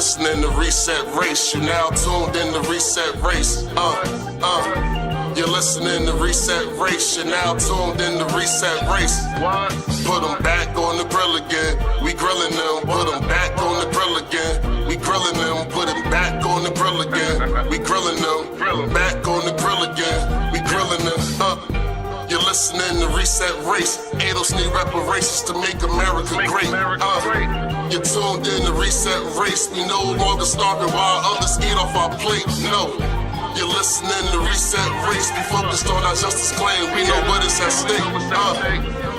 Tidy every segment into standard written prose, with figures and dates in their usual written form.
listening to Reset Race. You're now tuned in to Reset Race. You're listening to Reset Race. You're now tuned in to Reset Race. What? Put them back on the grill again. We grilling them. Put them back on the grill again. We grilling them. Put them back on the grill again. We grilling them. Back on the grill again. We grilling them. You're listening to Reset Race. ADOS need reparations to make America great. You're tuned in to Reset Race. We no longer starving while others eat off our plate. No. You're listening to Reset Race. We focused on our justice claim. We know what is at stake.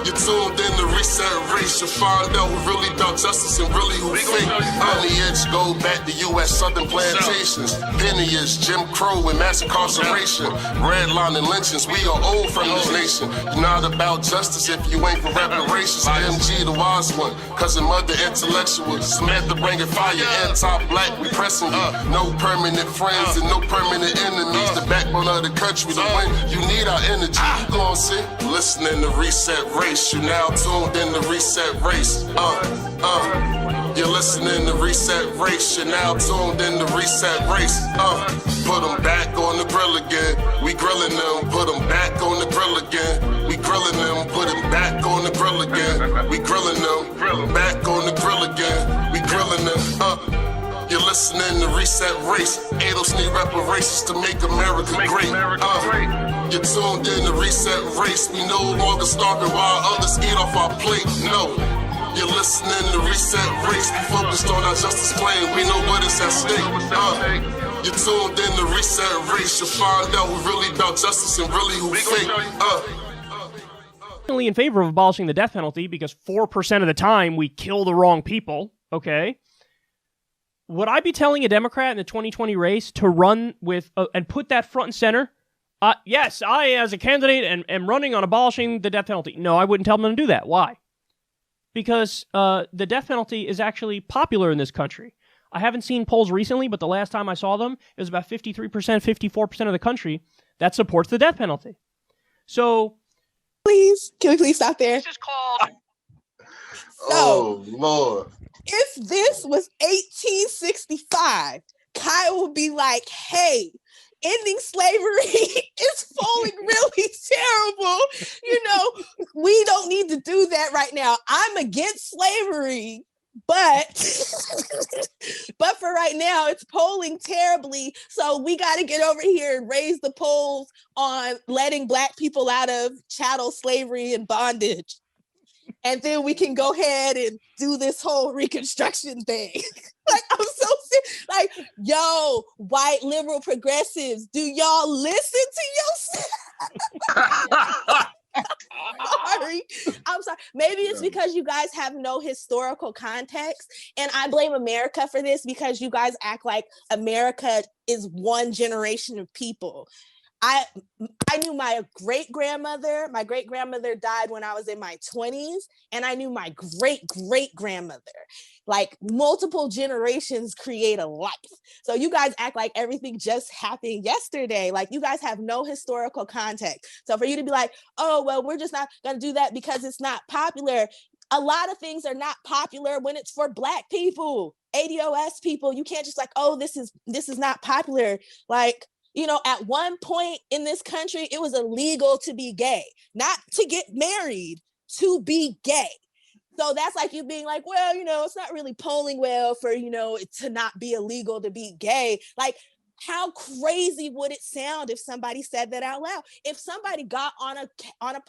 You're tuned in to Reset Race. You'll find out who really about justice and really who fake. Lineage go back to U.S. Southern plantations. Lineage, Jim Crow and mass incarceration. Redlining lynchings. We are old from this nation. You're not about justice if you ain't for reparations. MG the wise one. Cousin mother intellectual. Samantha bringing fire. Anti-black we pressing you. No permanent friends and no permanent enemies. The backbone of the country to win. You need our energy. You gon' see. Listening to Reset Race. You're now tuned in to Reset Race. You're listening to Reset Race. You're now tuned in to Reset Race. Put them back on the grill again. We grilling them. Put them back on the grill again. We grilling them. Put them back on the grill again. We grilling them. Back on the grill again. We grilling them. You're listening to Reset Race. ADOS need reparations to make America great. You're tuned in to Reset Race. We no longer starving while others eat off our plate. No. You're listening to Reset Race. We focused on our justice claim. We know what is at stake. You're tuned in to Reset Race. You'll find out who really about justice and really who fake. In favor of abolishing the death penalty because 4% of the time we kill the wrong people, okay? Would I be telling a Democrat in the 2020 race to run with and put that front and center? Yes, I, as a candidate, am running on abolishing the death penalty. No, I wouldn't tell them to do that. Why? Because the death penalty is actually popular in this country. I haven't seen polls recently, but the last time I saw them, it was about 53%, 54% of the country that supports the death penalty. So, can we please stop there? This is called... Oh, Lord. If this was 1865, Kyle would be like, hey, ending slavery is falling really terrible. You know, we don't need to do that right now. I'm against slavery, but for right now, it's polling terribly. So we got to get over here and raise the polls on letting Black people out of chattel slavery and bondage. And then we can go ahead and do this whole Reconstruction thing. Like, I'm so serious. Like, yo, white liberal progressives, do y'all listen to yourself? I'm sorry. Maybe it's because you guys have no historical context. And I blame America for this because you guys act like America is one generation of people. I knew my great-grandmother. My great-grandmother died when I was in my 20s, and I knew my great-great-grandmother. Like, multiple generations create a life. So you guys act like everything just happened yesterday. Like, you guys have no historical context. So for you to be like, oh, well, we're just not going to do that because it's not popular. A lot of things are not popular when it's for Black people, ADOS people. You can't just like, oh, this is not popular. Like, you know, at one point in this country, it was illegal to be gay, not to get married, to be gay. So that's like you being like, well, you know, it's not really polling well for, you know, it to not be illegal to be gay. Like, how crazy would it sound if somebody said that out loud? If somebody got on a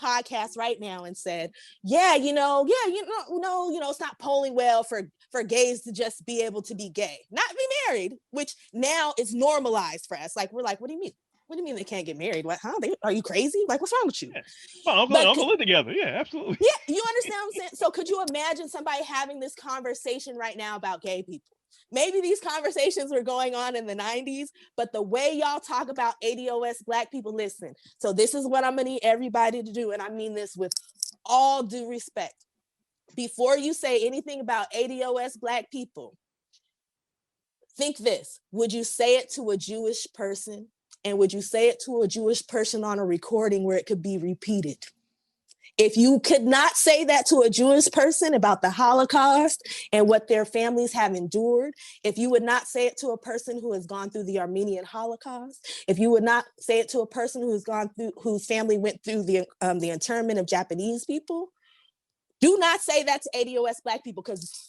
podcast right now and said, it's not polling well for gays to just be able to be gay, not be married, which now is normalized for us. Like, we're like, what do you mean? What do you mean they can't get married? What? Huh? Are you crazy? Like, what's wrong with you? Yeah. Well, Uncle live together. Yeah, absolutely. Yeah, you understand what I'm saying? So could you imagine somebody having this conversation right now about gay people? Maybe these conversations were going on in the 90s, but the way y'all talk about ADOS Black people, listen. So this is what I'm gonna need everybody to do, and I mean this with all due respect. Before you say anything about ADOS Black people, think this. Would you say it to a Jewish person? And would you say it to a Jewish person on a recording where it could be repeated? If you could not say that to a Jewish person about the Holocaust and what their families have endured, if you would not say it to a person who has gone through the Armenian Holocaust, if you would not say it to a person who's gone through, whose family went through the internment of Japanese people, do not say that to ADOS Black people, because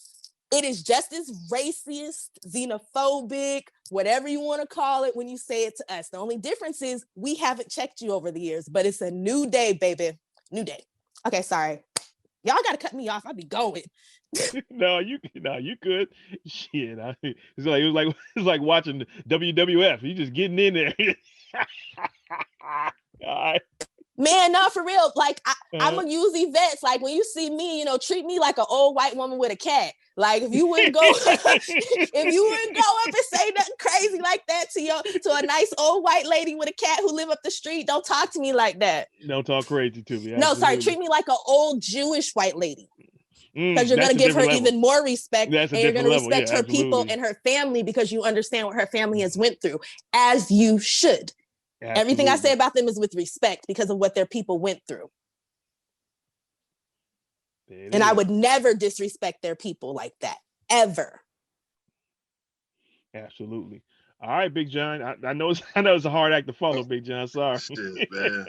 it is just as racist, xenophobic, whatever you want to call it when you say it to us. The only difference is we haven't checked you over the years, but it's a new day, baby. New day. Okay, sorry. Y'all got to cut me off. I'll be going. No, you could. Shit, it's like watching WWF. You just getting in there. All right. Man, no, for real. Like, I'm going to use events. Like, when you see me, you know, treat me like an old white woman with a cat. Like, if you wouldn't go, if you wouldn't go up and say nothing crazy like that to a nice old white lady with a cat who live up the street, don't talk to me like that. Don't talk crazy to me. No, sorry, treat me like an old Jewish white lady. Because you're going to give her even more respect, and you're going to respect her people and her family, because you understand what her family has went through, as you should. Absolutely. Everything I say about them is with respect because of what their people went through. And I would never disrespect their people like that, ever. Absolutely. All right, Big John. I know it's a hard act to follow, Big John. Sorry. Shit, man.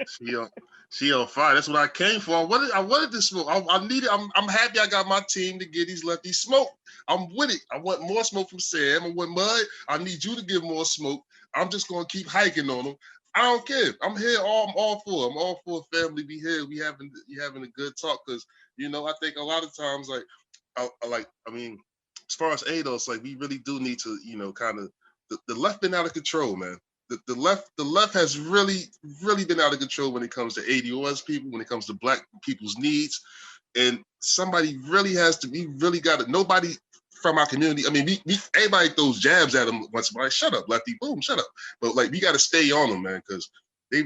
She on fire. That's what I came for. I wanted this smoke. I need it. I'm happy I got my team to get these lefties smoke. I'm with it. I want more smoke from Sam. I want Mud. I need you to give more smoke. I'm just gonna keep hiking on them. I don't care. I'm here. I'm all for. I'm all for family. Be here. We having a good talk, because you know I think a lot of times I mean, as far as ADOS, like we really do need to, you know, kind of the left been out of control, man. The left has really been out of control when it comes to ADOS people, when it comes to Black people's needs, and somebody really has to. We really got to. Nobody from our community. I mean, we everybody throws jabs at them once in a while. Shut up, lefty. Boom, shut up. But like we got to stay on them, man, because they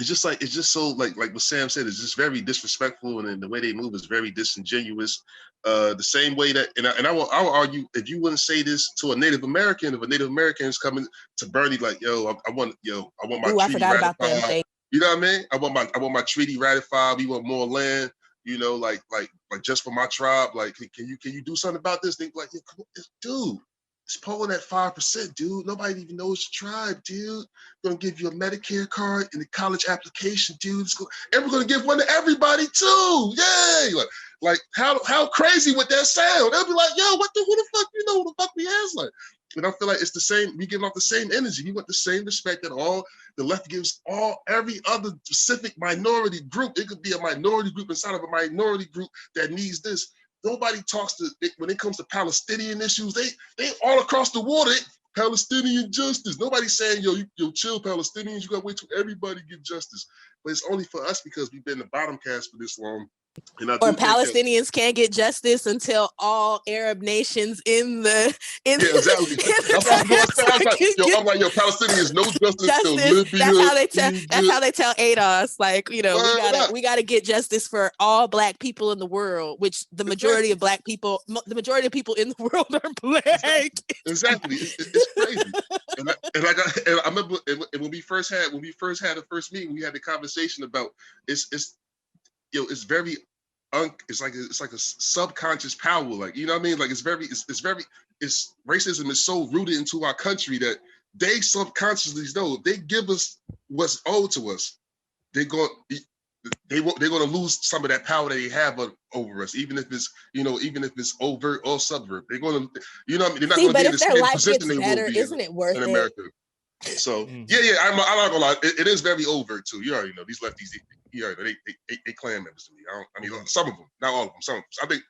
it's just so like what Sam said, it's just very disrespectful, and then the way they move is very disingenuous. The same way that, and I will argue, if you wouldn't say this to a Native American, if a Native American is coming to Bernie like, I want my treaty ratified. You know what I mean? I want my treaty ratified. We want more land. You know, like just for my tribe. Like, can you do something about this? They like, dude. It's polling at 5%, dude. Nobody even knows your tribe, dude. Gonna give you a Medicare card and a college application, dude. And we're gonna give one to everybody too. Yay! Like how crazy would that sound? They'll be like, yo, who the fuck, you know who the fuck we is like? And I feel like it's the same. We give off the same energy. We want the same respect that all the left gives every other specific minority group. It could be a minority group inside of a minority group that needs this. Nobody talks to, when it comes to Palestinian issues, they all across the water, Palestinian justice. Nobody's saying, yo, chill Palestinians, you gotta wait till everybody get justice. But it's only for us because we've been the bottom cast for this long. Or Palestinians can't get justice until all Arab nations in the exactly. I'm like, Palestinians, no justice till Libya. That's how they tell ADOS. Like, you know, we gotta get justice for all Black people in the world, which the majority of people in the world are Black. Exactly. It's crazy. And I remember when we first had the first meeting, we had the conversation about it's very it's like a subconscious power, like, you know what I mean? Like it's racism is so rooted into our country that they subconsciously know if they give us what's owed to us, they're going to lose some of that power that they have over us, even if it's overt or subvert. They're going to, you know what I mean? They're not going to be in the same position they will be isn't it worth in America. So I'm not gonna lie. It is very overt too. You already know these lefties. You already know they Klan members to me. I mean, some of them, not all of them. Some of them. I think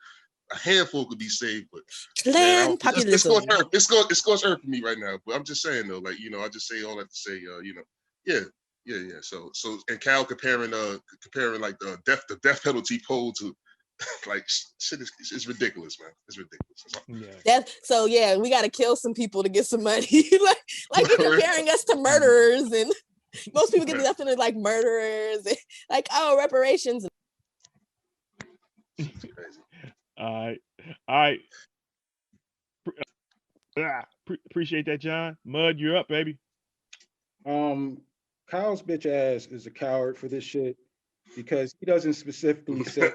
a handful could be saved, but Klan populism. It's scorched earth for me right now. But I'm just saying though, like, you know, I just say all that to say, yeah. So and Cal comparing like the death penalty poll to like shit is ridiculous, man. It's ridiculous. We got to kill some people to get some money. like you're comparing us to murderers, and most people get left in it like murderers, and like, oh, reparations. All right. Appreciate that, John. Mud, you're up, baby. Kyle's bitch ass is a coward for this shit. because he doesn't specifically say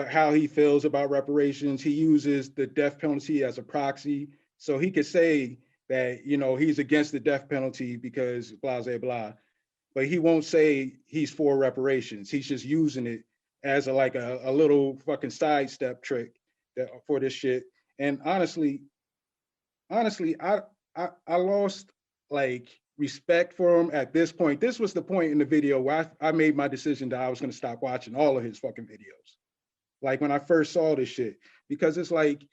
how he feels about reparations. He uses the death penalty as a proxy. So he could say that, you know, he's against the death penalty because blah, blah, blah. But he won't say he's for reparations. He's just using it as a little fucking sidestep trick for this shit. And honestly, I lost like respect for him at this point. This was the point in the video where I made my decision that I was going to stop watching all of his fucking videos. Like when I first saw this shit, because it's like,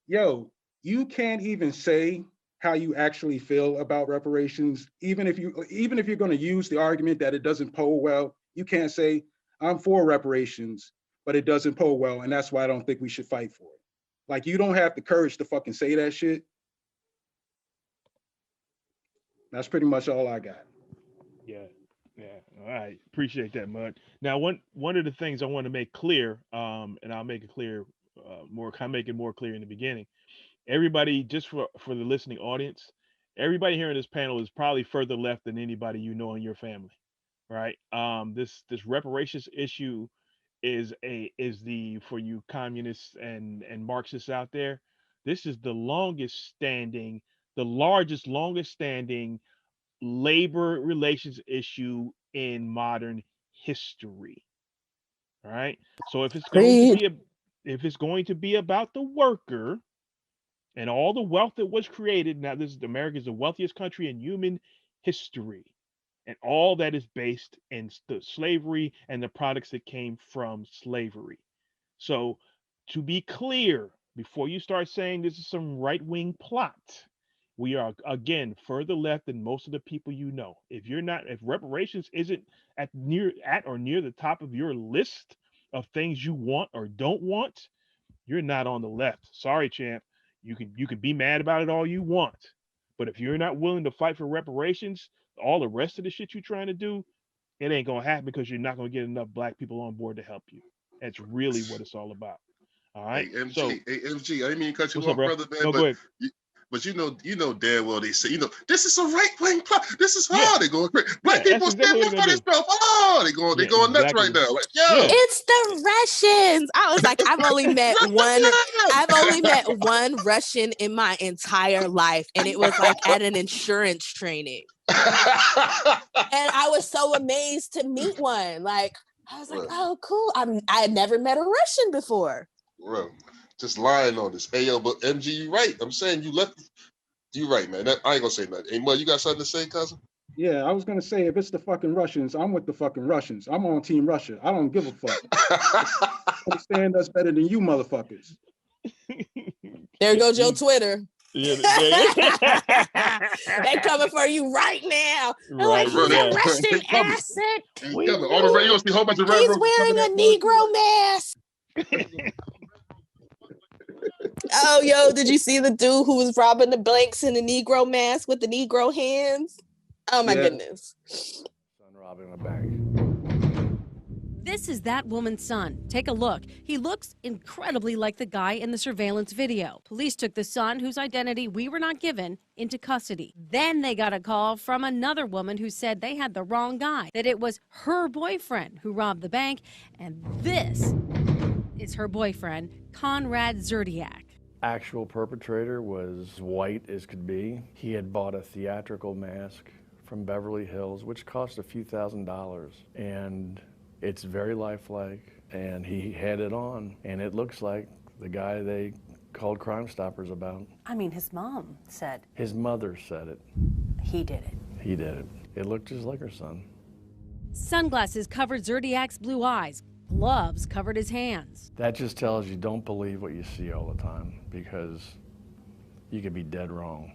yo, you can't even say how you actually feel about reparations. Even if you're going to use the argument that it doesn't poll well, you can't say I'm for reparations, but it doesn't poll well, and that's why I don't think we should fight for it. Like, you don't have the courage to fucking say that shit. That's pretty much all I got. Yeah. All right. Appreciate that, Mud. Now, one of the things I want to make clear, and I'll make it clear make it more clear in the beginning. Everybody, just for the listening audience, everybody here in this panel is probably further left than anybody you know in your family, right? This reparations issue is for you communists and Marxists out there. This is the longest standing labor relations issue in modern history. All right. So if it's going to be about the worker and all the wealth that was created, now this is America's the wealthiest country in human history, and all that is based in the slavery and the products that came from slavery. So to be clear, before you start saying this is some right-wing plot, we are, again, further left than most of the people you know. If reparations isn't at or near the top of your list of things you want or don't want, you're not on the left. Sorry, champ. You can be mad about it all you want, but if you're not willing to fight for reparations, all the rest of the shit you're trying to do, it ain't gonna happen because you're not gonna get enough black people on board to help you. That's really what it's all about. All right. Hey, MG, I didn't mean to cut you off, up, bro? brother, man. No, go ahead. But you know damn well they say, this is a right-wing plot. This is hard. They're going crazy. Black people stand up for themselves. Oh, they're going nuts right now. Like, it's the Russians. I was like, I've only met one Russian in my entire life, and it was like at an insurance training. And I was so amazed to meet one. Like, I was like, oh, cool. I had never met a Russian before. Bro. Just lying on this. Hey, yo, but MG, you right. I'm saying you right, man. I ain't gonna say nothing. Hey, Mud, you got something to say, cousin? Yeah, I was gonna say, if it's the fucking Russians, I'm with the fucking Russians. I'm on Team Russia. I don't give a fuck. Understand us better than you motherfuckers. There goes your Twitter. Yeah, they coming for you right now. They're like, he's a Russian asset. All the radio, see a whole bunch of He's wearing a Negro mask. Oh, yo, did you see the dude who was robbing the banks in the Negro mask with the Negro hands? Oh, my goodness. Son robbing a bank. This is that woman's son. Take a look. He looks incredibly like the guy in the surveillance video. Police took the son, whose identity we were not given, into custody. Then they got a call from another woman who said they had the wrong guy, that it was her boyfriend who robbed the bank, and this is her boyfriend, Conrad Zerdiak. Actual perpetrator was white as could be. He had bought a theatrical mask from Beverly Hills, which cost a few $1,000s. And it's very lifelike, and he had it on, and it looks like the guy they called Crime Stoppers about. I mean, his mom said. His mother said it. He did it. He did it. It looked just like her son. Sunglasses covered Zerdiak's blue eyes. Gloves covered his hands. That just tells you don't believe what you see all the time, because you could be dead wrong.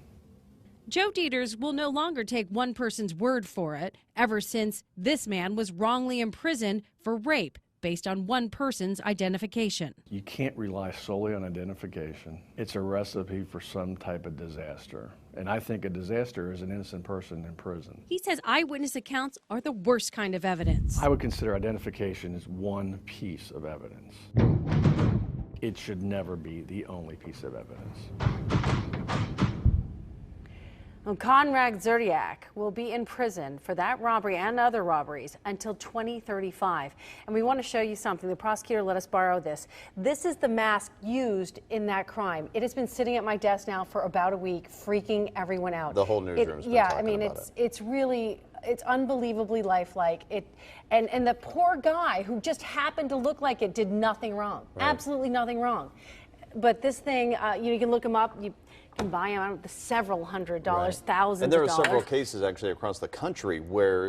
Joe Dieters will no longer take one person's word for it, ever since this man was wrongly imprisoned for rape based on one person's identification. You can't rely solely on identification. It's a recipe for some type of disaster. And I think a disaster is an innocent person in prison. He says eyewitness accounts are the worst kind of evidence. I would consider identification as one piece of evidence. It should never be the only piece of evidence. Well, Conrad Zerdiak will be in prison for that robbery and other robberies until 2035. And we want to show you something. The prosecutor let us borrow this. This is the mask used in that crime. It has been sitting at my desk now for about a week, freaking everyone out. The whole newsroom's been yeah, I talking mean, about it's really, it's unbelievably lifelike. And the poor guy who just happened to look like it did nothing wrong. Right. Absolutely nothing wrong. But this thing, you can look him up. You can buy them several $100s, right. thousands of dollars. And there are several cases actually across the country where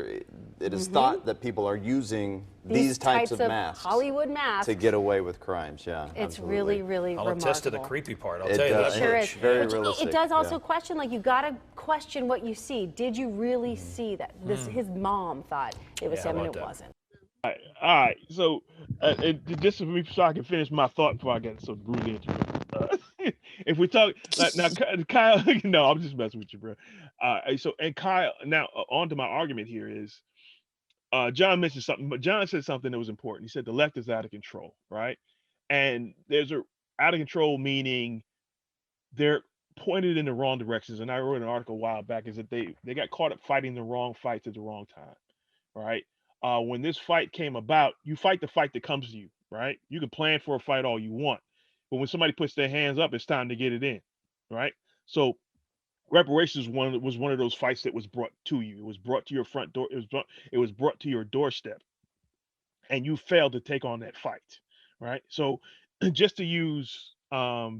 it is thought that people are using these types of masks, Hollywood masks, to get away with crimes. Yeah, it's absolutely. really, really I'll remarkable. attest to the creepy part. I'll It tell you does. that. Sure It's is. very But realistic. it does also question, like, you got to question what you see. Did you really see that? His mom thought it was him, and it wasn't. All right. So, just for me, so I can finish my thought before I get so brutally interrupted. If we talk now, Kyle, no, I'm just messing with you, bro. And Kyle, now on to my argument here is, John mentioned something, but John said something that was important. He said the left is out of control, right? And there's out of control meaning they're pointed in the wrong directions. And I wrote an article a while back is that they got caught up fighting the wrong fights at the wrong time, right? When this fight came about, you fight the fight that comes to you, right? You can plan for a fight all you want, but when somebody puts their hands up, it's time to get it in, right? So reparations was one of those fights that was brought to you. It was brought to your front door. It was brought to your doorstep, and you failed to take on that fight, right? So just to use Kyle's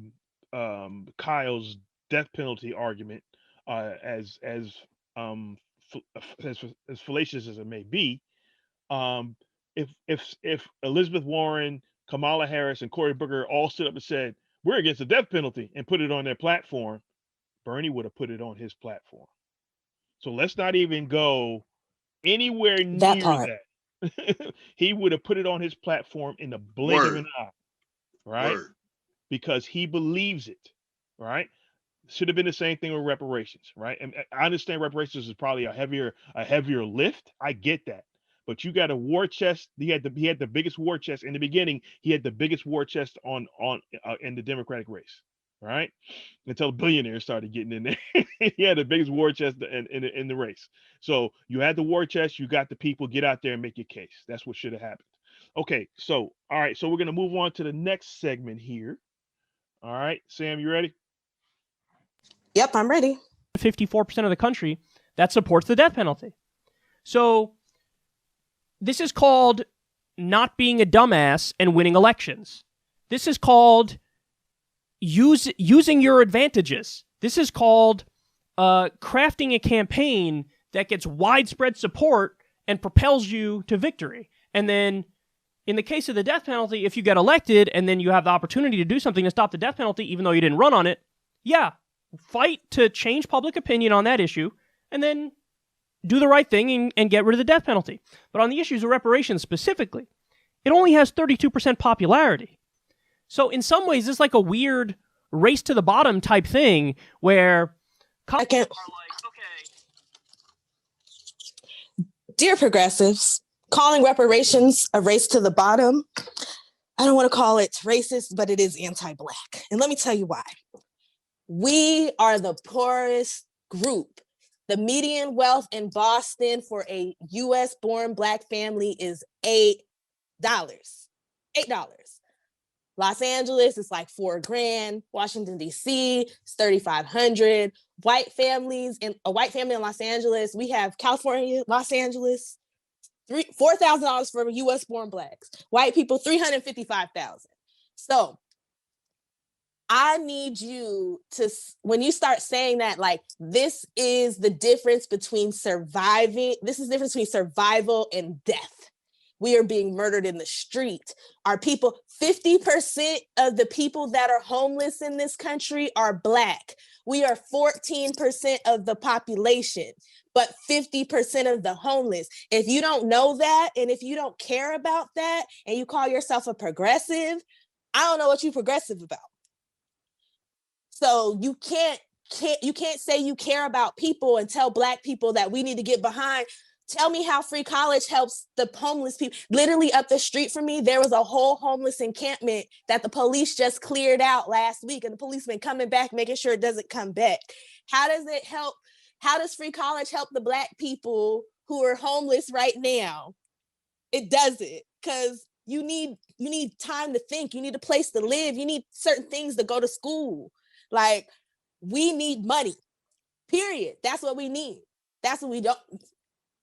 death penalty argument as fallacious as it may be, if Elizabeth Warren, Kamala Harris, and Cory Booker all stood up and said we're against the death penalty and put it on their platform, Bernie would have put it on his platform. So let's not even go anywhere near that. He would have put it on his platform in the blink of an eye, right? Because he believes it, right? Should have been the same thing with reparations, right? And I understand reparations is probably a heavier lift. I get that. But you got a war chest. He had the biggest war chest in the beginning. He had the biggest war chest in the Democratic race, right? Until billionaires started getting in there. He had the biggest war chest in the race. So you had the war chest. You got the people. Get out there and make your case. That's what should have happened. Okay, so all right. So we're gonna move on to the next segment here. All right, Sam, you ready? Yep, I'm ready. 54% of the country that supports the death penalty. So this is called not being a dumbass and winning elections. This is called using your advantages. This is called crafting a campaign that gets widespread support and propels you to victory. And then in the case of the death penalty, if you get elected and then you have the opportunity to do something to stop the death penalty, even though you didn't run on it, yeah, fight to change public opinion on that issue, and then do the right thing and get rid of the death penalty. But on the issues of reparations specifically, it only has 32% popularity. So in some ways, it's like a weird race to the bottom type thing where Dear progressives, calling reparations a race to the bottom, I don't want to call it racist, but it is anti-Black. And let me tell you why. We are the poorest group. The median wealth in Boston for a US-born Black family is $8. $8. Los Angeles is like $4,000. Washington, D.C. is $3,500. White families in a white family in Los Angeles, we have California, Los Angeles, $4,000 for US-born Blacks. White people, $355,000. So I need you to, when you start saying that, like, this is the difference between surviving, this is the difference between survival and death. We are being murdered in the street. Our people, 50% of the people that are homeless in this country are Black. We are 14% of the population, but 50% of the homeless. If you don't know that, and if you don't care about that, and you call yourself a progressive, I don't know what you're progressive about. So you can't say you care about people and tell Black people that we need to get behind. Tell me how free college helps the homeless people. Literally up the street from me, there was a whole homeless encampment that the police just cleared out last week, and the policeman coming back, making sure it doesn't come back. How does it help How does free college help the Black people who are homeless right now? It doesn't, because you need time to think. You need a place to live. You need certain things to go to school. Like, we need money, period. That's what we need. That's what we don't.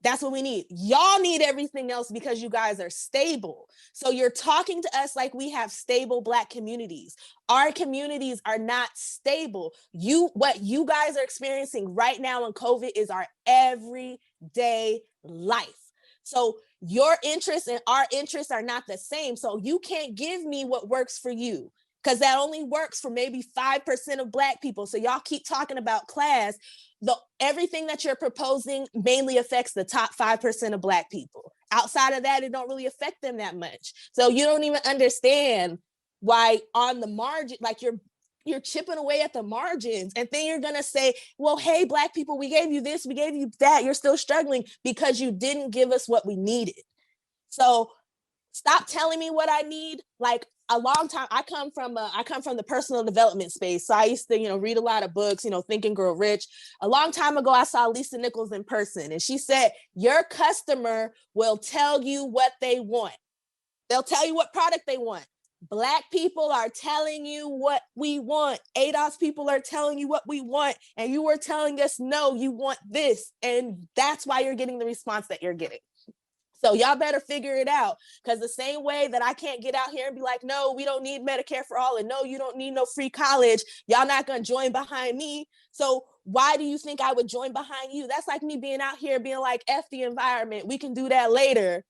That's what we need. Y'all need everything else because you guys are stable. So you're talking to us like we have stable Black communities. Our communities are not stable. What you guys are experiencing right now in COVID is our everyday life. So your interests and our interests are not the same. So you can't give me what works for you, because that only works for maybe 5% of Black people. So y'all keep talking about class. Everything that you're proposing mainly affects the top 5% of Black people. Outside of that, it don't really affect them that much. So you don't even understand why on the margin, like you're chipping away at the margins, and then you're gonna say, well, hey, Black people, we gave you this, we gave you that. You're still struggling because you didn't give us what we needed. So stop telling me what I need. Like, a long time, I come from the personal development space. So I used to, read a lot of books, Think and Grow Rich. A long time ago, I saw Lisa Nichols in person, and she said, your customer will tell you what they want. They'll tell you what product they want. Black people are telling you what we want. ADOS people are telling you what we want. And you were telling us, no, you want this. And that's why you're getting the response that you're getting. So y'all better figure it out, because the same way that I can't get out here and be like, no, we don't need Medicare for all, and no, you don't need no free college, y'all not going to join behind me. So why do you think I would join behind you? That's like me being out here being like, F the environment. We can do that later.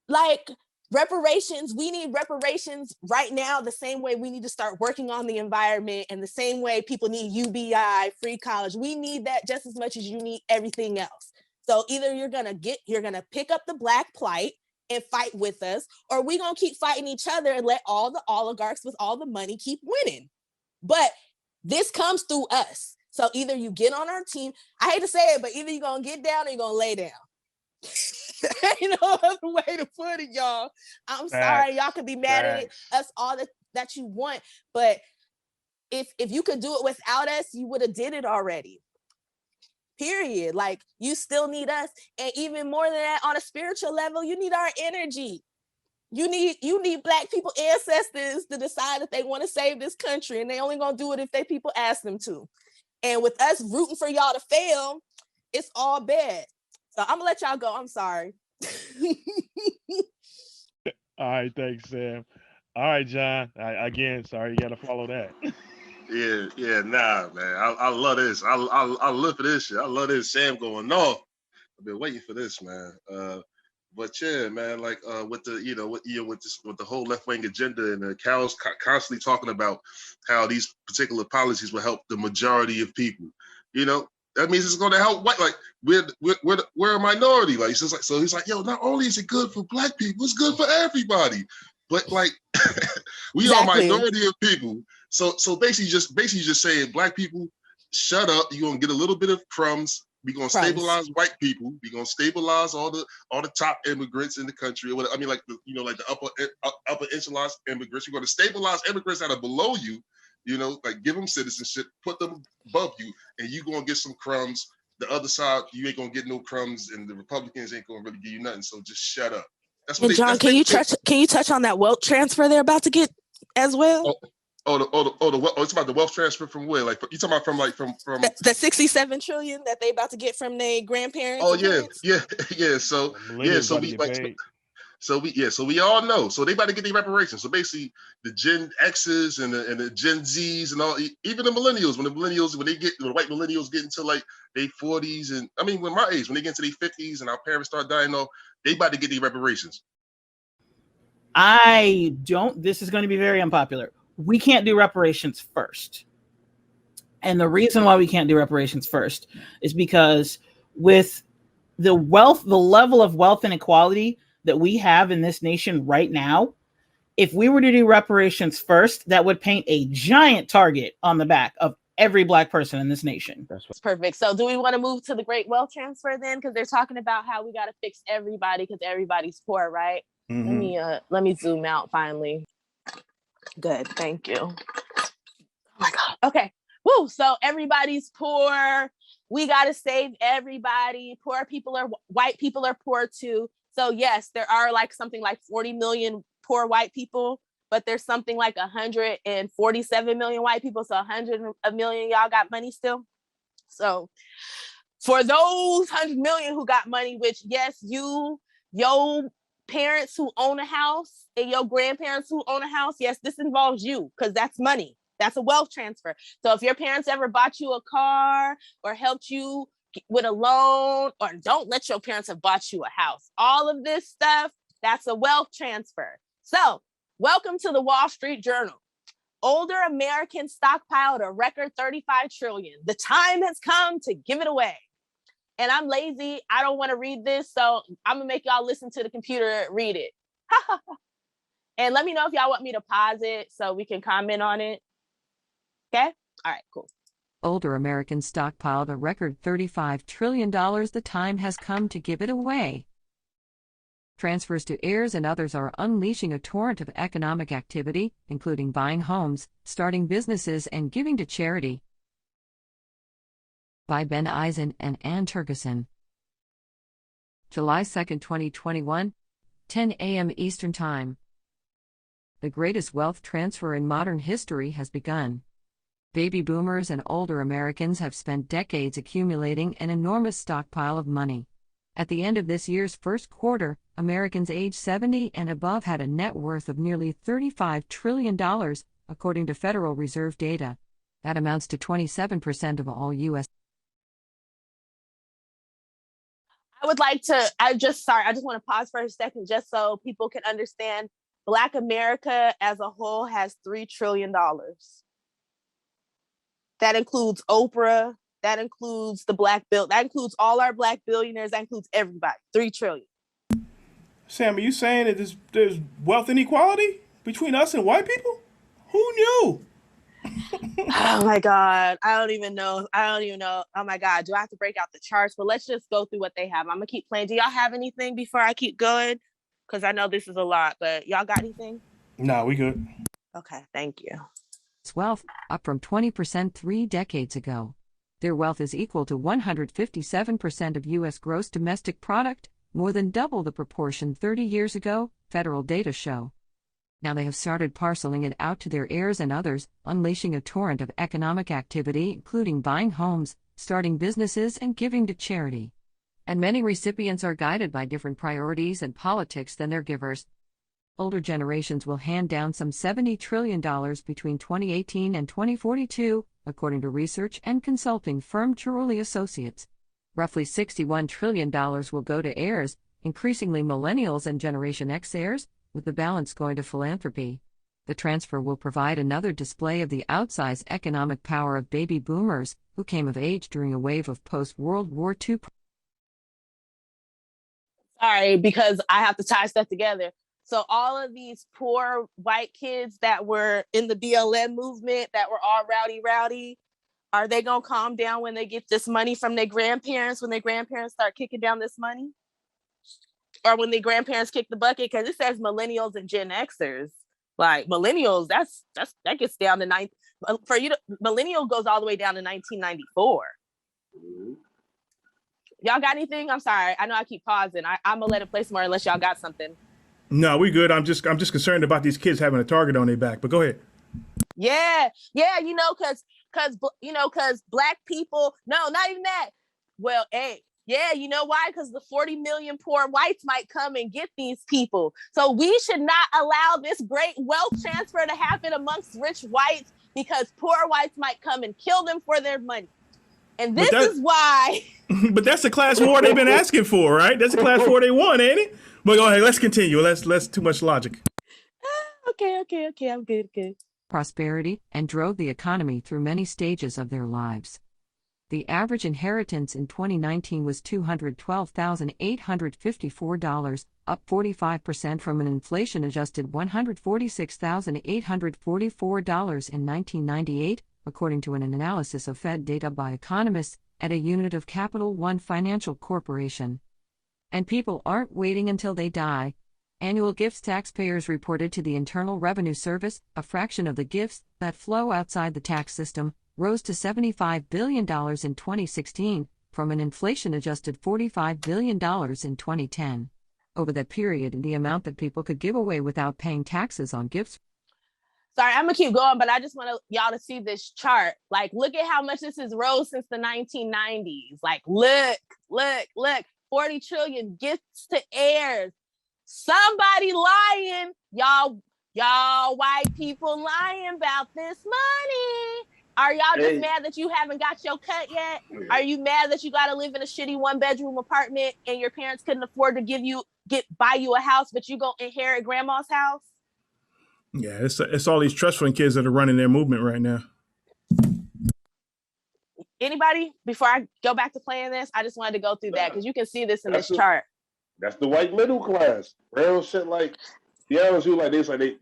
Like, reparations, we need reparations right now, the same way we need to start working on the environment, and the same way people need UBI, free college. We need that just as much as you need everything else. So either you're gonna pick up the Black plight and fight with us, or we're gonna keep fighting each other and let all the oligarchs with all the money keep winning. But this comes through us. So either you get on our team, I hate to say it, but either you're gonna get down or you're gonna lay down. Ain't no other way to put it, y'all. I'm sorry, y'all can be mad at us all that you want, but if you could do it without us, you would have did it already. Period. Like, you still need us, and even more than that, on a spiritual level, you need our energy. You need Black people ancestors to decide that they want to save this country, and they only gonna do it if they people ask them to. And with us rooting for y'all to fail, it's all bad. So I'm gonna let y'all go. I'm sorry. All right, thanks, Sam. All right, John. Again, sorry, you got to follow that. Yeah, nah, man. I love this. I live for this shit. I love this. Sam going, no. I've been waiting for this, man. But yeah, man, like with the whole left wing agenda, and Carol's constantly talking about how these particular policies will help the majority of people. That means it's going to help white. Like, we're a minority. Like, so he's like, yo, not only is it good for Black people, it's good for everybody. But like, we are a minority of people. So basically just saying, Black people, shut up. You're gonna get a little bit of crumbs. We're gonna stabilize white people. We're gonna stabilize all the top immigrants in the country. I mean, like the upper echelon immigrants. You're gonna stabilize immigrants that are below you. Like, give them citizenship, put them above you, and you're gonna get some crumbs. The other side, you ain't gonna get no crumbs, and the Republicans ain't gonna really give you nothing. So just shut up. That's what. And John, can you touch on that wealth transfer they're about to get as well? It's about the wealth transfer from where? Like, you talking about from the 67 trillion that they about to get from their grandparents? Oh yeah. So we all know. So they about to get their reparations. So basically, the Gen X's and the Gen Z's and all, even the millennials, when the white millennials get into like their 40s, and I mean, when my age, when they get into their 50s and our parents start dying off, they about to get their reparations. This is going to be very unpopular. We can't do reparations first. And the reason why we can't do reparations first is because with the level of wealth inequality that we have in this nation right now, if we were to do reparations first, that would paint a giant target on the back of every Black person in this nation. That's perfect. So do we want to move to the great wealth transfer then? Because they're talking about how we got to fix everybody because everybody's poor, right? Mm-hmm. Let me zoom out finally. Good, thank you. Oh my God. Okay. Woo. whew, so everybody's poor. We got to save everybody. White people are poor too. So yes, there are like something like 40 million poor white people, but there's something like 147 million white people. So 100 million y'all got money still. So for those 100 million who got money, which yes, your parents who own a house and your grandparents who own a house, yes, this involves you because that's money. That's a wealth transfer. So if your parents ever bought you a car or helped you with a loan, or don't let your parents have bought you a house, all of this stuff, that's a wealth transfer. So welcome to the Wall Street Journal. Older Americans stockpiled a record 35 trillion. The time has come to give it away. And I'm lazy. I don't want to read this. So I'm going to make y'all listen to the computer read it. And let me know if y'all want me to pause it so we can comment on it. Okay? All right, cool. Older Americans stockpiled a record $35 trillion. The time has come to give it away. Transfers to heirs and others are unleashing a torrent of economic activity, including buying homes, starting businesses, and giving to charity. By Ben Eisen and Ann Turgeson. July 2, 2021, 10 a.m. Eastern Time. The greatest wealth transfer in modern history has begun. Baby boomers and older Americans have spent decades accumulating an enormous stockpile of money. At the end of this year's first quarter, Americans aged 70 and above had a net worth of nearly $35 trillion, according to Federal Reserve data. That amounts to 27% of all U.S. I just want to pause for a second just so people can understand. Black America as a whole has $3 trillion. That includes Oprah, that includes that includes all our Black billionaires, that includes everybody. 3 trillion. Sam, are you saying that there's wealth inequality between us and white people? Who knew? Oh my God. I don't even know. Oh my God. Do I have to break out the charts? But let's just go through what they have. I'm going to keep playing. Do y'all have anything before I keep going? Because I know this is a lot, but y'all got anything? Nah, we good. Okay, thank you. Wealth, up from 20% 3 decades ago. Their wealth is equal to 157% of U.S. gross domestic product, more than double the proportion 30 years ago, federal data show. Now they have started parceling it out to their heirs and others, unleashing a torrent of economic activity, including buying homes, starting businesses, and giving to charity. And many recipients are guided by different priorities and politics than their givers. Older generations will hand down some $70 trillion between 2018 and 2042, according to research and consulting firm Chiroli Associates. Roughly $61 trillion will go to heirs, increasingly millennials and Generation X heirs, with the balance going to philanthropy. The transfer will provide another display of the outsized economic power of baby boomers, who came of age during a wave of post-World War II. Sorry, because I have to tie stuff together. So all of these poor white kids that were in the BLM movement, that were all rowdy, are they going to calm down when they get this money from their grandparents, when their grandparents start kicking down this money? Or when their grandparents kick the bucket? Because it says millennials and Gen Xers. Like millennials, that gets down to millennial goes all the way down to 1994. Y'all got anything? I'm sorry. I know I keep pausing. I'm going to let it play some more unless y'all got something. No, we good. I'm just concerned about these kids having a target on their back. But go ahead. Yeah, because Black people. No, not even that. Well, hey, yeah, you know why? Because the 40 million poor whites might come and get these people. So we should not allow this great wealth transfer to happen amongst rich whites, because poor whites might come and kill them for their money. And this is why. But that's the class war they've been asking for, right? That's the class war they want, ain't it? But go ahead, let's continue. Let's too much logic. Okay. I'm good. Prosperity and drove the economy through many stages of their lives. The average inheritance in 2019 was $212,854, up 45% from an inflation-adjusted $146,844 in 1998, according to an analysis of Fed data by economists at a unit of Capital One Financial Corporation. And people aren't waiting until they die. Annual gifts taxpayers reported to the Internal Revenue Service, a fraction of the gifts that flow outside the tax system, rose to $75 billion in 2016, from an inflation-adjusted $45 billion in 2010. Over that period, the amount that people could give away without paying taxes on gifts. Sorry, I'm gonna keep going, but I just want y'all to see this chart. Like, look at how much this has rose since the 1990s. Like, look, 40 trillion gifts to heirs. Somebody lying. Y'all white people lying about this money. Are y'all just mad that you haven't got your cut yet? Are you mad that you got to live in a shitty 1-bedroom apartment and your parents couldn't afford to buy you a house, but you go inherit grandma's house? Yeah, it's all these trust fund kids that are running their movement right now. Anybody, before I go back to playing this, I just wanted to go through that because you can see this in this chart. That's the white middle class. Real shit like, yeah, honest, like this, I think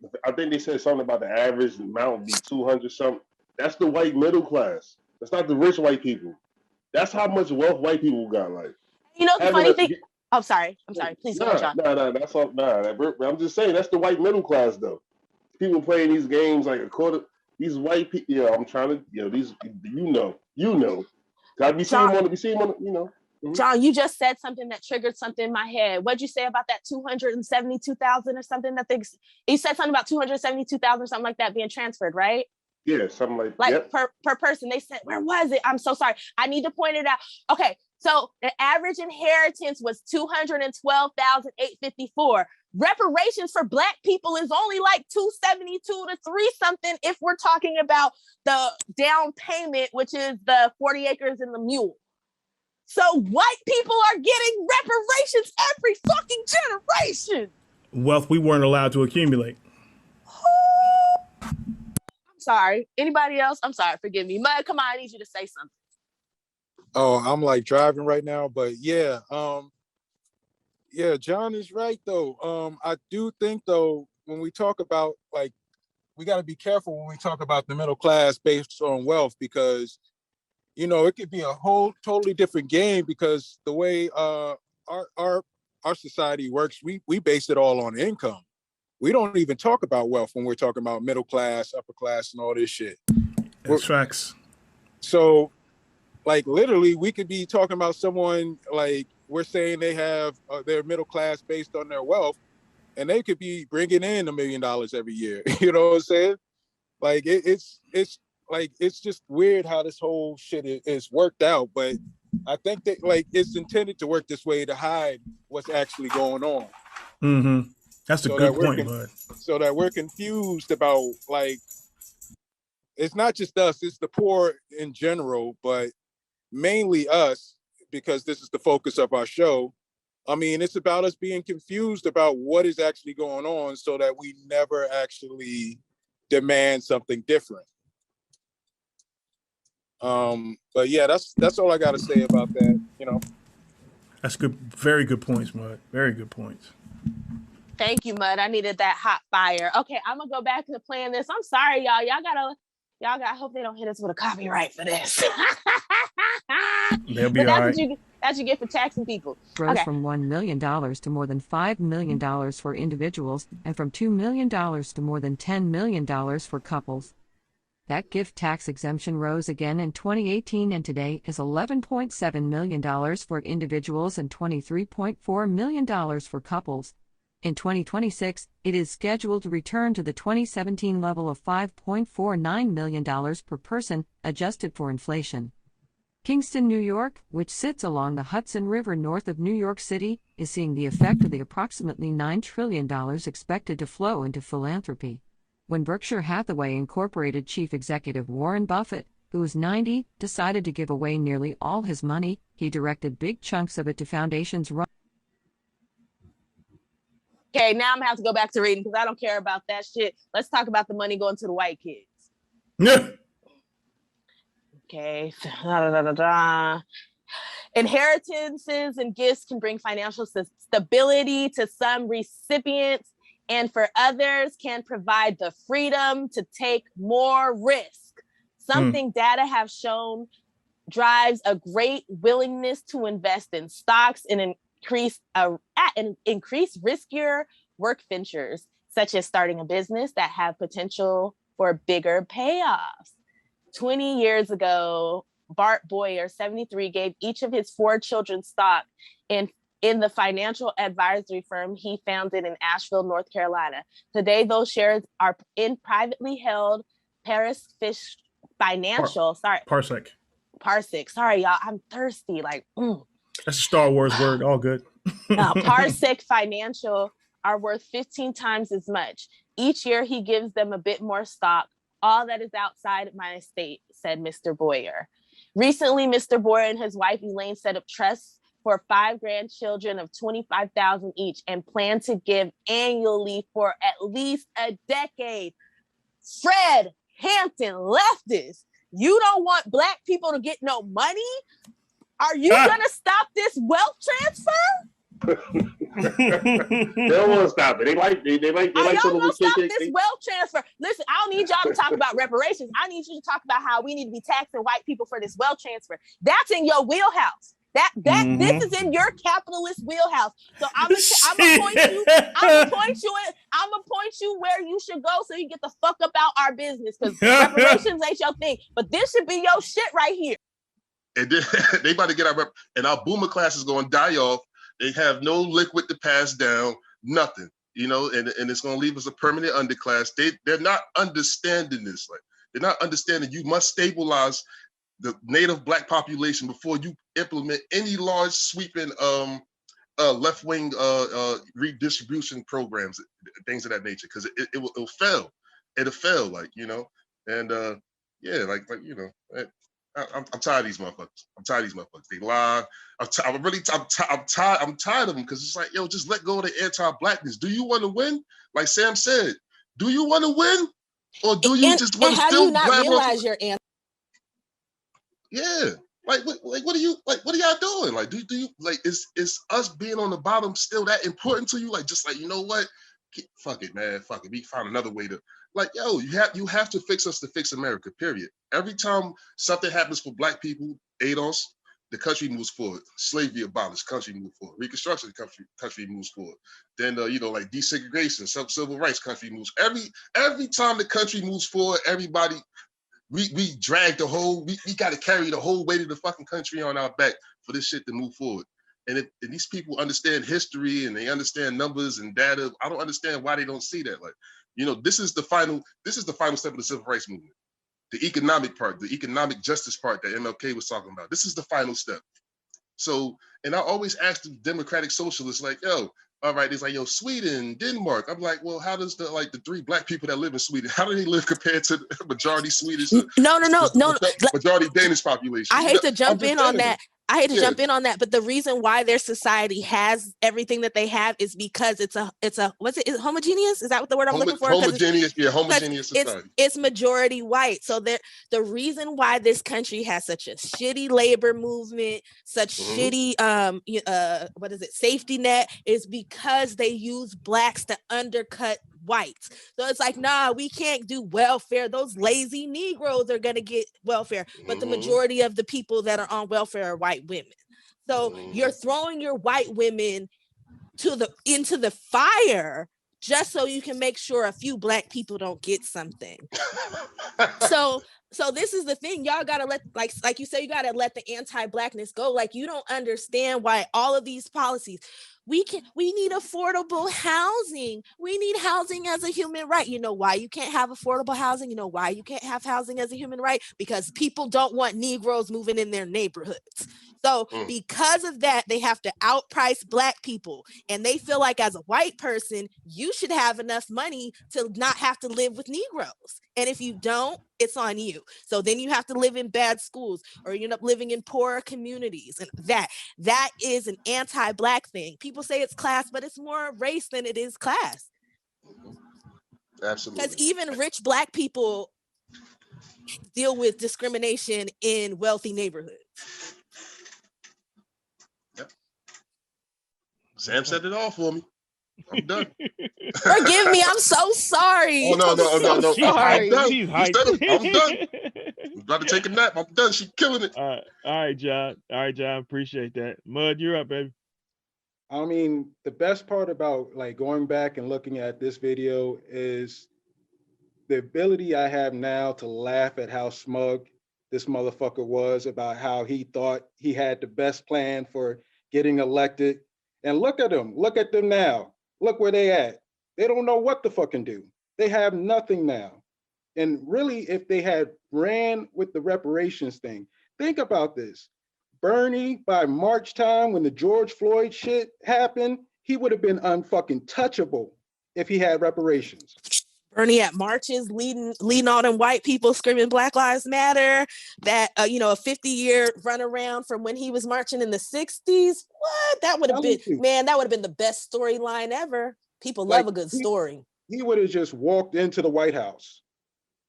they said something about the average amount would be 200 something. That's the white middle class. That's not the rich white people. That's how much wealth white people got. Like, you know, the funny thing. I'm sorry. Please go ahead, John. That's all. I'm just saying that's the white middle class though. People playing these games like a quarter. These white people. Yeah, I'm trying to. These. You know. Gotta be seeing one. Mm-hmm. John, you just said something that triggered something in my head. What'd you say about that 272,000 or something? You said something about 272,000 or something like that being transferred, right? Yeah, something like yep. per person. They said, where was it? I'm so sorry. I need to point it out. Okay, so the average inheritance was 212,854. Reparations for Black people is only like 272 to 3 something if we're talking about the down payment, which is the 40 acres and the mule. So white people are getting reparations every fucking generation. Wealth we weren't allowed to accumulate. Sorry. Anybody else? I'm sorry. Forgive me. Mud, come on. I need you to say something. Oh, I'm like driving right now, but yeah. John is right though. I do think though, when we talk about like, we got to be careful when we talk about the middle class based on wealth, because, it could be a whole totally different game, because the way our society works, we base it all on income. We don't even talk about wealth when we're talking about middle class, upper class, and all this shit. That's facts. So, like, literally, we could be talking about someone, like, we're saying they have their middle class based on their wealth, and they could be bringing in $1 million every year. You know what I'm saying? Like, it's just weird how this whole shit is worked out. But I think that, like, it's intended to work this way to hide what's actually going on. Mm-hmm. That's a good point, bud. So that we're confused about, like, it's not just us, it's the poor in general, but mainly us, because this is the focus of our show. I mean, it's about us being confused about what is actually going on so that we never actually demand something different. But yeah, that's all I got to say about that, That's good. Very good points, Mud. Very good points. Thank you, Mud. I needed that hot fire. Okay, I'm gonna go back to playing this. I'm sorry, y'all. Y'all got. I hope they don't hit us with a copyright for this. They'll be all right. That's what you get for taxing people. Rose from $1 million to more than $5 million for individuals, and from $2 million to more than $10 million for couples. That gift tax exemption rose again in 2018 and today is $11.7 million for individuals and $23.4 million for couples. In 2026, it is scheduled to return to the 2017 level of $5.49 million per person, adjusted for inflation. Kingston, New York, which sits along the Hudson River north of New York City, is seeing the effect of the approximately $9 trillion expected to flow into philanthropy. When Berkshire Hathaway Incorporated chief executive Warren Buffett, who is 90, decided to give away nearly all his money, he directed big chunks of it to foundations run. Okay, now I'm gonna have to go back to reading because I don't care about that shit. Let's talk about the money going to the white kids. Yeah. Okay. Inheritances and gifts can bring financial stability to some recipients, and for others can provide the freedom to take more risk. Something data have shown drives a great willingness to invest in stocks and increase riskier work ventures, such as starting a business that have potential for bigger payoffs. 20 years ago, Bart Boyer, 73, gave each of his 4 children stock in the financial advisory firm he founded in Asheville, North Carolina. Today, those shares are in privately held Paris Fish Financial. Parsec. Sorry, y'all. I'm thirsty. That's a Star Wars word. All good. Parsec Financial are worth 15 times as much. Each year, he gives them a bit more stock. All that is outside my estate, said Mr. Boyer. Recently, Mr. Boyer and his wife Elaine set up trusts for 5 grandchildren of $25,000 each and plan to give annually for at least a decade. Fred Hampton, leftist, you don't want Black people to get no money? Are you gonna stop this wealth transfer? They don't want to stop it. They like y'all gonna stop this wealth transfer? Listen, I don't need y'all to talk about reparations. I need you to talk about how we need to be taxing white people for this wealth transfer. That's in your wheelhouse. This is in your capitalist wheelhouse. So I'm gonna point you where you should go so you get the fuck up out our business, because reparations ain't your thing. But this should be your shit right here. And then they about to get and our boomer class is going to die off. They have no liquid to pass down, nothing, and it's going to leave us a permanent underclass. They're not understanding this. They're not understanding you must stabilize the native Black population before you implement any large sweeping left-wing redistribution programs, things of that nature, because it'll fail. It'll fail, and I'm tired of these motherfuckers. They lie. I'm tired of them, because it's like, yo, just let go of the anti-Blackness. Do you want to win? Like Sam said, do you want to win, or do you just want to still realize your answer? Yeah, what are y'all doing? Do you is us being on the bottom still that important to you? You know what? Fuck it, man. Fuck it. We found another way to you have to fix us to fix America, period. Every time something happens for Black people, ADOS, the country moves forward. Slavery abolished, country moves forward. Reconstruction, country moves forward. Then desegregation, civil rights, country moves. Every time the country moves forward, everybody we drag we got to carry the whole weight of the fucking country on our back for this shit to move forward. And if these people understand history and they understand numbers and data, I don't understand why they don't see that. This is the final step of the civil rights movement. The economic part, the economic justice part that MLK was talking about. This is the final step. So, and I always ask the democratic socialists, all right, it's Sweden, Denmark. I'm like, well, how does the 3 Black people that live in Sweden, how do they live compared to the majority Swedish? No. Majority Danish population. I hate to jump in on that. But the reason why their society has everything that they have is because it's homogeneous? Is that what the word I'm looking for? Homogeneous society. It's majority white. So the reason why this country has such a shitty labor movement, such shitty safety net, is because they use Blacks to undercut whites. So it's nah, we can't do welfare. Those lazy Negroes are gonna get welfare, but the majority of the people that are on welfare are white women. So you're throwing your white women into the fire just so you can make sure a few Black people don't get something. So this is the thing, y'all gotta let, like you say, you gotta let the anti-Blackness go. You don't understand why all of these policies. We need affordable housing. We need housing as a human right. You know why you can't have affordable housing? You know why you can't have housing as a human right? Because people don't want Negroes moving in their neighborhoods. So because of that, they have to outprice Black people. And they feel like as a white person, you should have enough money to not have to live with Negroes. And if you don't, it's on you. So then you have to live in bad schools, or you end up living in poorer communities. And that is an anti-Black thing. People say it's class, but it's more race than it is class. Absolutely. Because even rich Black people deal with discrimination in wealthy neighborhoods. Yep. Sam said it all for me. I'm done. Forgive me, I'm so sorry. Oh, no. Sorry. I'm done. I'm done. I'm about to take a nap. I'm done. She's killing it. All right, John. Appreciate that. Mud, you're up, baby. I mean, the best part about going back and looking at this video is the ability I have now to laugh at how smug this motherfucker was about how he thought he had the best plan for getting elected. And look at them now. Look where they at. They don't know what to fucking do. They have nothing now. And really, if they had ran with the reparations thing, think about this. Bernie, by March time, when the George Floyd shit happened, he would have been unfucking touchable if he had reparations. Bernie at marches leading all them white people screaming Black Lives Matter, that a 50-year runaround from when he was marching in the 60s. What? That would have been, man, that would have been the best storyline ever. People love a good story. He would have just walked into the White House.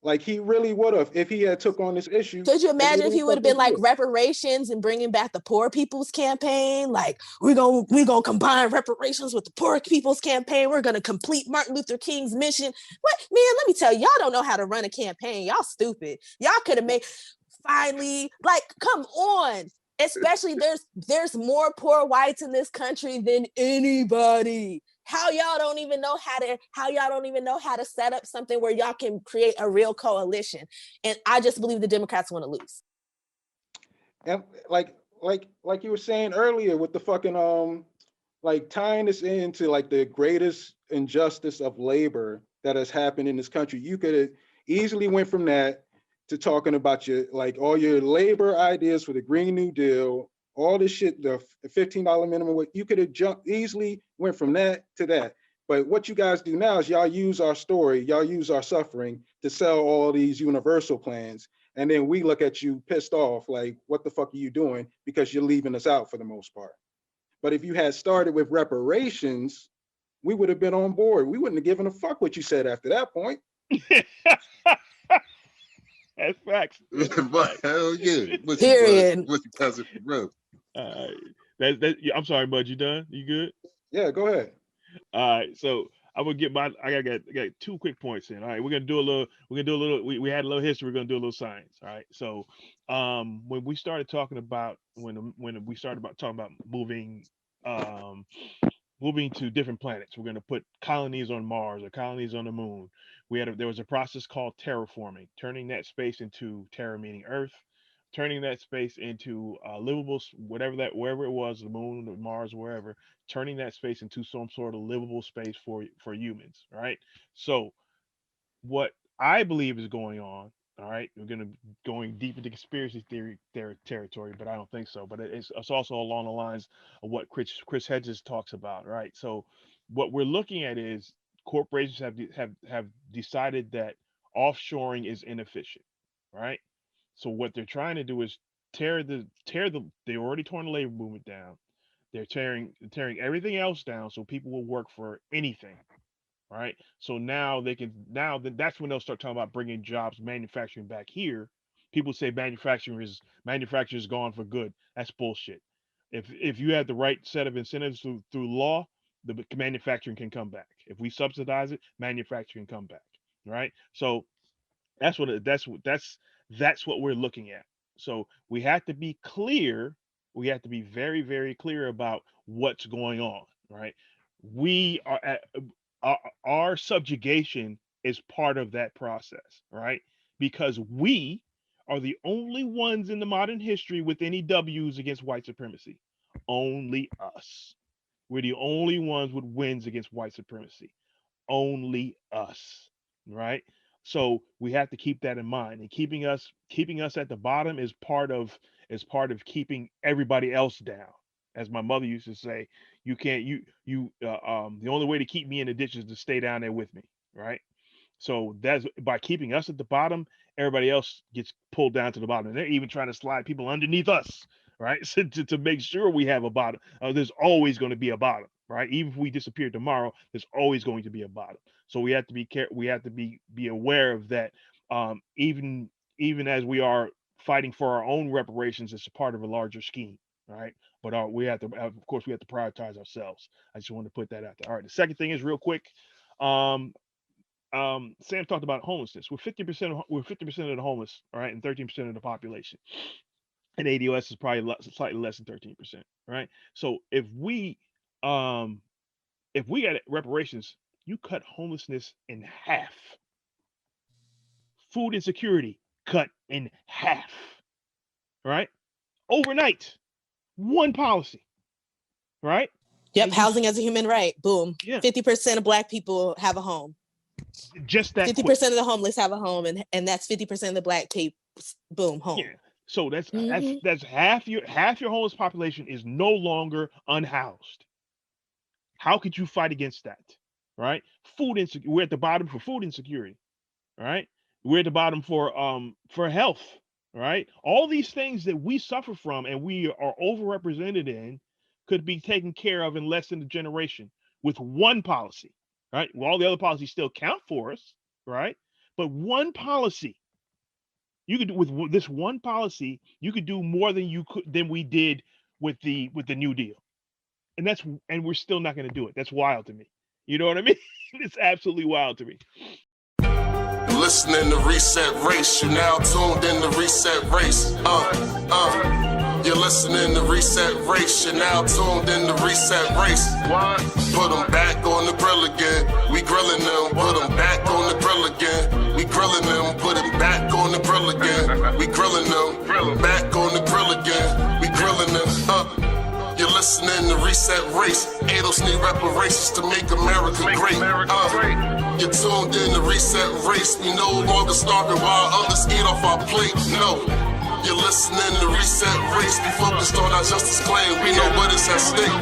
Like he really would have if he had took on this issue. Could you imagine if he would have been like reparations and bringing back the poor people's campaign? Like we're gonna combine reparations with the poor people's campaign. We're gonna complete Martin Luther King's mission. What, man? Let me tell you, y'all don't know how to run a campaign. Y'all stupid. Y'all could have made finally, like, come on. Especially there's more poor whites in this country than anybody. How y'all don't even know how to set up something where y'all can create a real coalition. And I just believe the Democrats want to lose. And like you were saying earlier with the fucking like tying this into like the greatest injustice of labor that has happened in this country. You could have easily went from that to talking about your like all your labor ideas for the Green New Deal, all this shit, the $15 minimum. You could have easily went from that to that. But what you guys do now is y'all use our story, y'all use our suffering to sell all these universal plans. And then we look at you pissed off, like, what the fuck are you doing? Because you're leaving us out for the most part. But if you had started with reparations, we would have been on board. We wouldn't have given a fuck what you said after that point. That's facts. But hell yeah. Period. What's your cousin for real? I'm sorry, bud. You done? You good? Yeah, go ahead. All right. So I will get I got 2 quick points in. All right, we're gonna do a little. We had a little history. We're gonna do a little science. All right. So when we started talking about talking about moving to different planets, we're gonna put colonies on Mars or colonies on the moon. There was a process called terraforming, turning that space into terra meaning Earth, turning that space into livable, wherever it was, the moon, Mars, wherever, turning that space into some sort of livable space for humans, right? So what I believe is going on, all right, we're going deep into conspiracy theory territory, but I don't think so. But it's also along the lines of what Chris Hedges talks about, right? So what we're looking at is corporations have decided that offshoring is inefficient, right? So what they're trying to do is they already torn the labor movement down. They're tearing everything else down so people will work for anything, right? So that's when they'll start talking about bringing jobs, manufacturing back here. People say manufacturing is gone for good. That's bullshit. If you have the right set of incentives through law, the manufacturing can come back. If we subsidize it, manufacturing can come back, right? So that's what we're looking at. So we have to be clear. We have to be very, very clear about what's going on, right? We are at our subjugation is part of that process, right? Because we are the only ones in the modern history with any W's against white supremacy. Only us. We're the only ones with wins against white supremacy. Only us, right? So we have to keep that in mind. And keeping us at the bottom is part of keeping everybody else down. As my mother used to say, the only way to keep me in the ditch is to stay down there with me, right? So that's by keeping us at the bottom, everybody else gets pulled down to the bottom. And they're even trying to slide people underneath us, right? So to make sure we have a bottom. There's always going to be a bottom, right? Even if we disappear tomorrow, there's always going to be a bottom. So we have to be aware of that. Even as we are fighting for our own reparations, it's a part of a larger scheme, right? But of course, we have to prioritize ourselves. I just want to put that out there. All right. The second thing is real quick. Sam talked about homelessness. We're 50% of the homeless, all right, and 13% of the population. And ADOS is probably slightly less than 13%, right? So if we got reparations, you cut homelessness in half. food insecurity cut in half. Right? Overnight. One policy. Right? Yep, housing as a human right. Boom. Yeah. 50% of Black people have a home. Just that 50% quick. of the homeless have a home, and that's 50% of the Black people. Boom, home. Yeah. So that's half your homeless population is no longer unhoused. How could you fight against that? Right? Food insecurity. We're at the bottom for food insecurity. Right? We're at the bottom for health. Right? All these things that we suffer from and we are overrepresented in could be taken care of in less than a generation with one policy. Right? Well, all the other policies still count for us. Right? But one policy. You could do with this one policy, you could do more than we did with the New Deal. And we're still not going to do it. That's wild to me. You know what I mean? It's absolutely wild to me. Listening to Reset Race, you're now tuned in to Reset Race. You're listening to Reset Race, you're now tuned in to Reset Race. What? Put them back on the grill again. We grilling them. Put them back on the grill again. We grilling them. Put them back on the grill again. We grilling them. Back on the grill again. We grilling them. You're listening to Reset Race. ADOS need reparations to make America great. You're tuned in to Reset Race. We no longer starving while others eat off our plate. No. You're listening to Reset Race. We focused on our justice claim. We know what is at stake.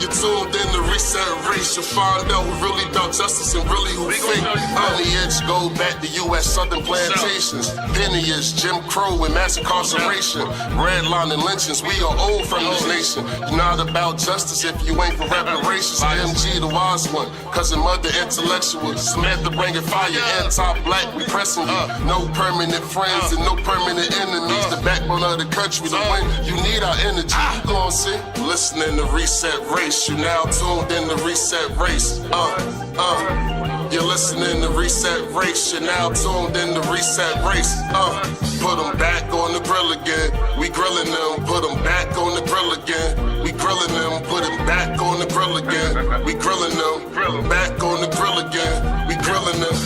You're tuned in to Reset Race. You'll find out who really about justice and really who fake. Lineage go back to U.S. Southern plantations. Lineage, Jim Crow and mass incarceration. Redlining lynchings. We are old from this nation. You're not about justice if you ain't for reparations. MG the wise one. Cousin mother intellectual. Samantha bringing fire. Anti-black. We pressing you. No permanent friends and no permanent enemies. The backbone of the country. To win, you need our energy. You gon' see. Listening to Reset Race. You now tuned in to Reset Race. You're listening to Reset Race. You're now tuned in to Reset Race. Put them back on the grill again. We grilling them. Put them back on the grill again. We grilling them. Put them back on the grill again. We grilling them. Back on the grill again. We grilling them.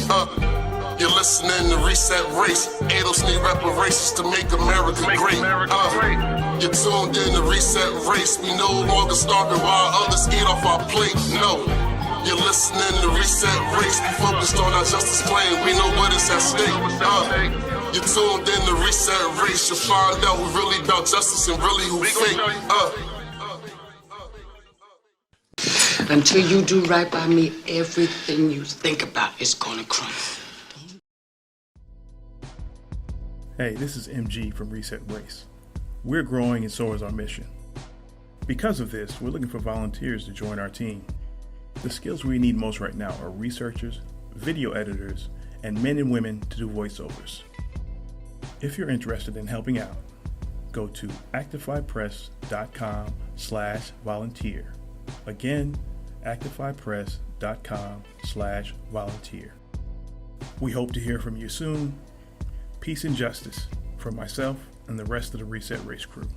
You're listening to Reset Race. ADOS need reparations to make America great. You're tuned in to Reset Race. We no longer starving while others eat off our plate. No. You're listening to Reset Race. We focused on our justice claim. We know what is at stake. You're tuned in to Reset Race. You'll find out who really about justice and really who fake. Until you do right by me, everything you think about is gonna crumble. Hey, this is MG from Reset Race. We're growing and so is our mission. Because of this, we're looking for volunteers to join our team. The skills we need most right now are researchers, video editors, and men and women to do voiceovers. If you're interested in helping out, go to actifypress.com/volunteer. Again, actifypress.com/volunteer. We hope to hear from you soon. Peace and justice from myself and the rest of the Reset Race crew.